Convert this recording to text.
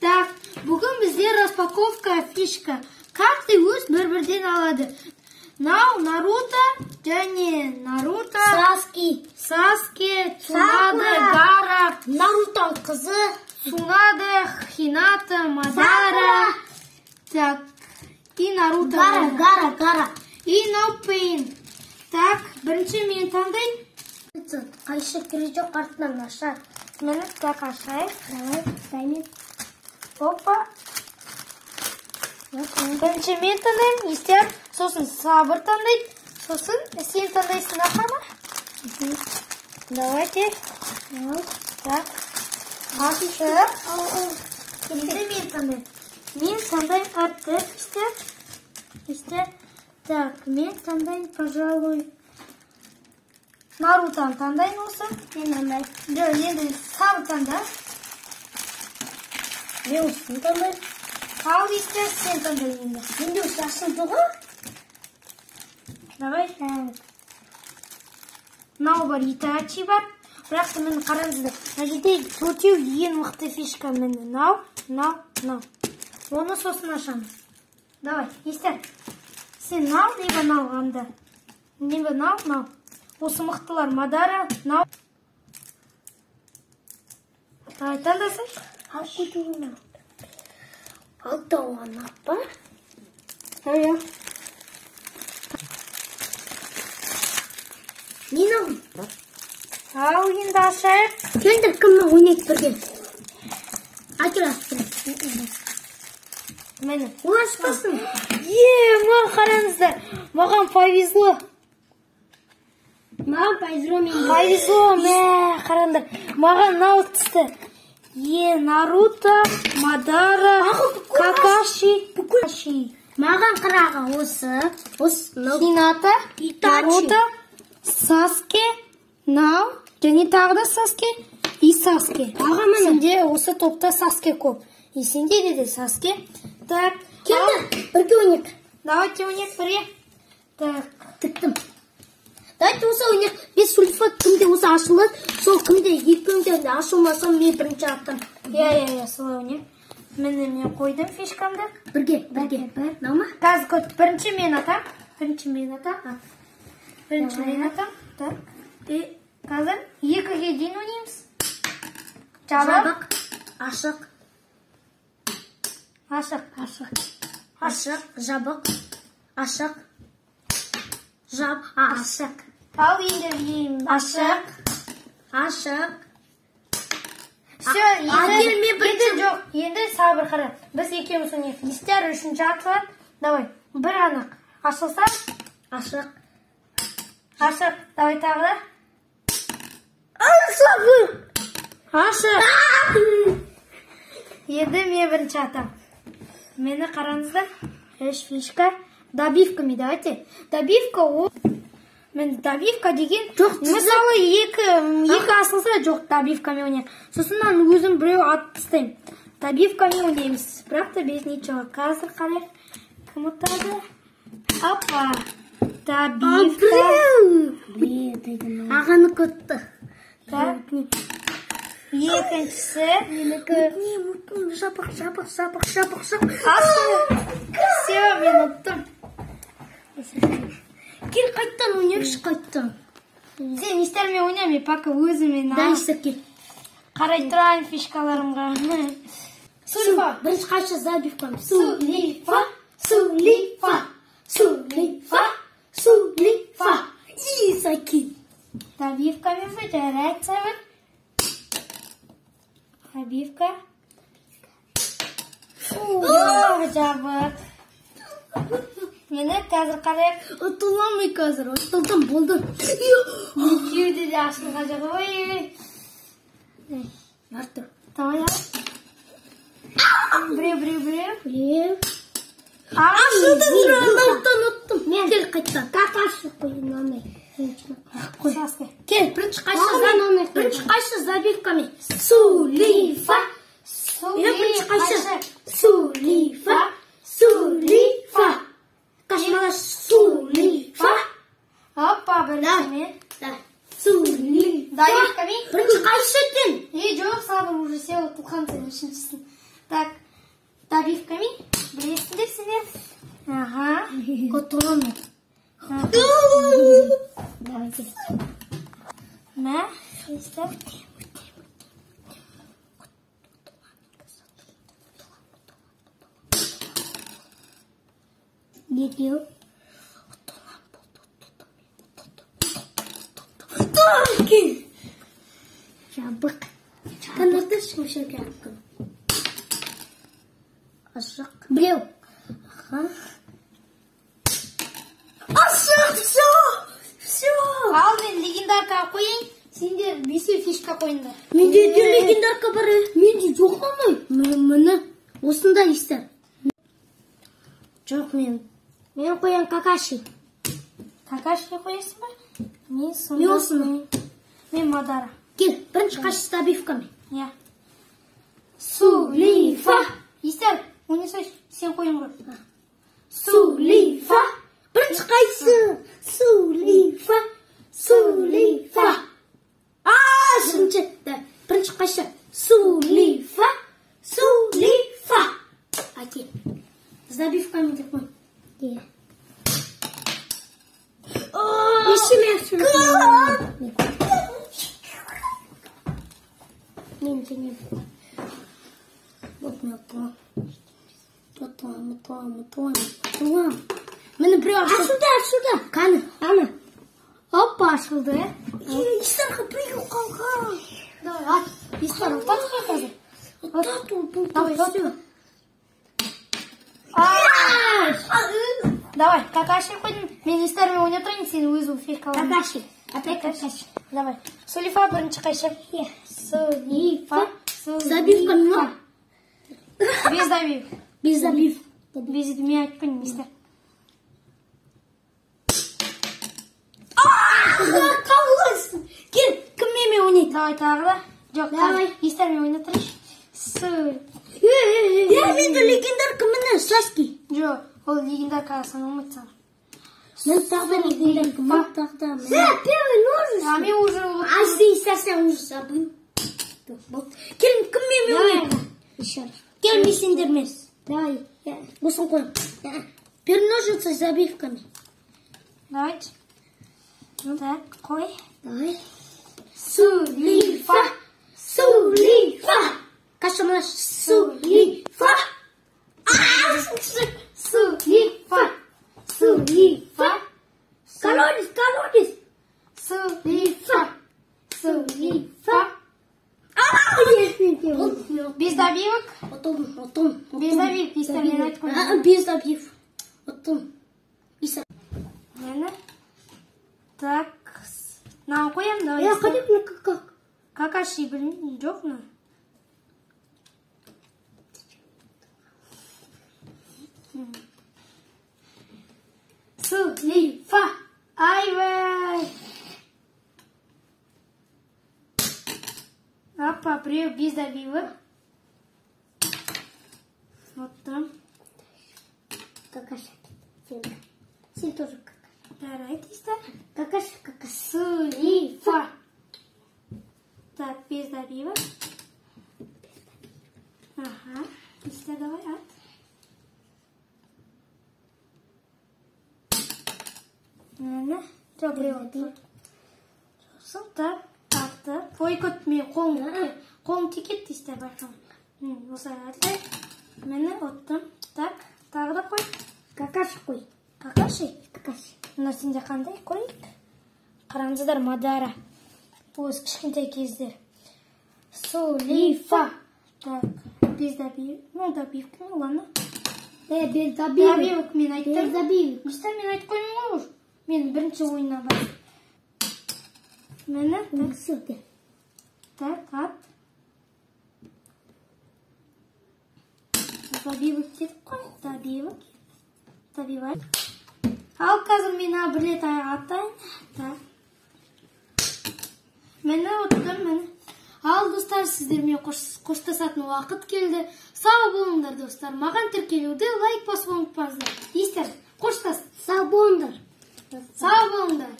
Так, бүгін бізде распаковка фишка. Каждый өз бір-бірден алады. Наруто және Наруто, Саске, Цунада, Гара, Наруто қызы, Цунада, Хината, Мадара. Так, и Наруто. Гара. И No Pain. Так, бірінші мен таңдайын. Қайшы кірі жоқ, артынан аша. Мені так ашайық. Давай, даймен. Опа. Бірінші мен таңдайын, естер. Сосын Сабыр таңдайды. Сосын сен таңдайсың ақама. Давайте. Так. Ашық. Келді мен таңдайын. Мен таңдайын артты. Естер. Так, мен таңдайын, пожалуй. Нарутаны таңдайын осы. Мен таңдайын. Жоқ, енді Сабыр таңда. Мен ұсын таңдайын. Ал естер, сен таңдайын енді. Менде осы ашылды ғой. Давай. Мынау бар, Итачи бар. Бірақ та мені қараңыздар. Мына жерде төртеу ең мықты фишка мені. Мынау. Оны сосын ашамыз. Давай, естер. Сен мынау, либо мынау қанда. Либо мынау. Осы мықтылар Мадара, мынау. Давай, таңдасың. Ал көтуіне. Алтауған апа. Ая. Мен алым. Ал енді ашайық. Келдір кіммен ойнайды бірге. Айтырастым. Мені. Олашпасын. Маған қараңыздар. Маған повезло. Маған повезло мен. Повезло, қараңдар. Маған мынау түсті. Наруто, Мадара, Какаши. Маған қырағы осы. Хината, Наруто, Саске, және тағы да Саске и Саске. Сенде осы топта Саске көп. И сенде де Саске. Так. Келді, бірге ойнайық. Давайте ойнайық бірге. Так. Тіктім. Давайте осы ойнайық. Бес сульфат кімде осы ашылады. Сол кімде екеуінде ашылмасам мен бірінші аттым. Я, солай ойнайық. Мен қойдым фишкамды. Бірге. Нау ма? Қазір көт. Бірінші мен атам. Так. И қазір екіге дейін ойнаймыз. Жабық. Ашық. Жабық. Ашық. Ашық. Ал енді Ашық. Все, енді Сабыр қара. Біз екеуміз ойнайық. Естер үшінші атылады. Давай, бір анық. Ашылса? Ашық. Давай тағы да. Ашық. Енді мен бірінші атам. Мені қараңыздар. Үш фишка. Добивка ме, давайте. Добивка о. Мен добивка деген. Мысалы екі асылса жоқ добивкамен ойнайық. Сосын өзім біреу атып тастаймын. Добивкамен ойнаймыз. Бірақ та без ничего. Қазір қарайық. Кім ұтады? Апа. Добивка. Ағаны көтті. Так. Екіншісі. Жабық. Все, мен ұттым. Кел қайттан ойнайықшы қайттан. Сен естермен ойнайын, пока өзімен кел. қарай тұрайын фишкаларымға. Сульфа. Бірінші қайшы забивкам. Сулифа. Исаки. Добивкамен выдирать Сабыр. Добивка. Жабық. Мені қазір қарайық. Ұтыламай қазір. Ұтылдым, болды. Екеуді де ашылға жағы. Ой. Артыр. Давай ал. Біреу. Ашылды ұттым. Кел қайттан. Как ашық қойын Кел, бірінші қайшы забивками. Сулифа. Кашмала Сулифа. Опа, бірінші. Сулифа. Добивками. Бірінші қайшы екен. Жоқ, Сабыр уже сел, тұлқан сен үшіншісін. Так, добивками білесіңдер сіздер. Ага, Готовы. давайте. Мә, сіздер. Не пил. Жабық. Канарды шымшырға әкім. Ашық. Біреу. Ашық, все. Ал мен легендарка қойын, сендер бесеу фишка қойындар. Менде де легендарка бар. Менде жоқ қамай. Мені осында істер. Жоқ мен қоян Какаши. Какаши қоясың ба? Мен Мен осыны. Мен Мадара. Кел, бірінші қашсы добивками. Я. Сулифа. Естер, оны сөз, сен қойын ғой. Сулифа. Бірінші қайсы? Сулифа. Шыншы. Бірінші қайсы? Сулифа. Әке. С добивками деп қой. Мен және вот мен туам. Мені біреу ашылды. Қаны. Опа, ашылды. Естарға біреу қалған. Давай, ат. Естер, ұтат қой қазір. Давай, Давай, Какаши қойдың. Мен естермен ойнап тұрайын, сені өзі фишка аламын. Какаши. Опять Какаши. Давай. Сулифа бірінші қайшы. Сулифа. Забивками ма? Без добив. Без добив. Без мен айтып қойдым, естер. Қалғыз. Кел, кіммен ойнайды? Давай, тағы да. Жоқ, Давай. естермен ойнап тұрайын. Менде легендарка міне, Саски. Жоқ, ол легендарка саналмайды саған. Мен тағда легендарка, мен тағда. Первый ножик. А мен уже... А ты совсем уже забыл. Кел, кіммен ойнайды? Кел, мен сендермес. Давай. Осыны қойым. Переножица с забивками. Давайте. Так, қой. Давай. Сулифа. Кашамаш. Сулифа. Колодец. Без добивок? Потом. Без добивок, естер, мен айтып қойдым. Без добив. Потом. Мені. Так. Мынаны қоямын, давай. Қадеп как? Какаши білмеймін, жоқ мына. Сулифа. Айбай. Опа, біреу без добивок. Вот там. Какаши. Сен тоже какаши. Жарайды, естер. Какаши. Сулифа. Так, без добивок. Ага. Естер, давай, ат. Мені. Жоқ, біреу. Сосын, так, атты. Ой, көт, мен қолым текет, естер, байқам. Осылай атты. Мені оттым. Так, тағы да қой. Какаши қой. Какаши? Какаши. Мына сенде қандай қойып? Қараңыздар, Мадара. Өз кішкентай кездер. Сулифа. Так, без добивок. Ну, добивка, ладно. Без добивок. Добивок мен айттым. Без добивок. Естер, мен айтып қоймын ғой. Мен бірінші ойына бар. Мені, Ссылки. так, ат. Добивок дедік қой. Добивок. Добивать. Ал қазір мен бір рет аттайын. Так. Мені оттым, мені. Ал достар, сіздермен қоштасатын уақыт келді. Сау болыңдар достар. Маған тіркелуді лайк басып ұмытпаңыздар. Естер, қоштас. Сау болыңдар. Сау болыңдар.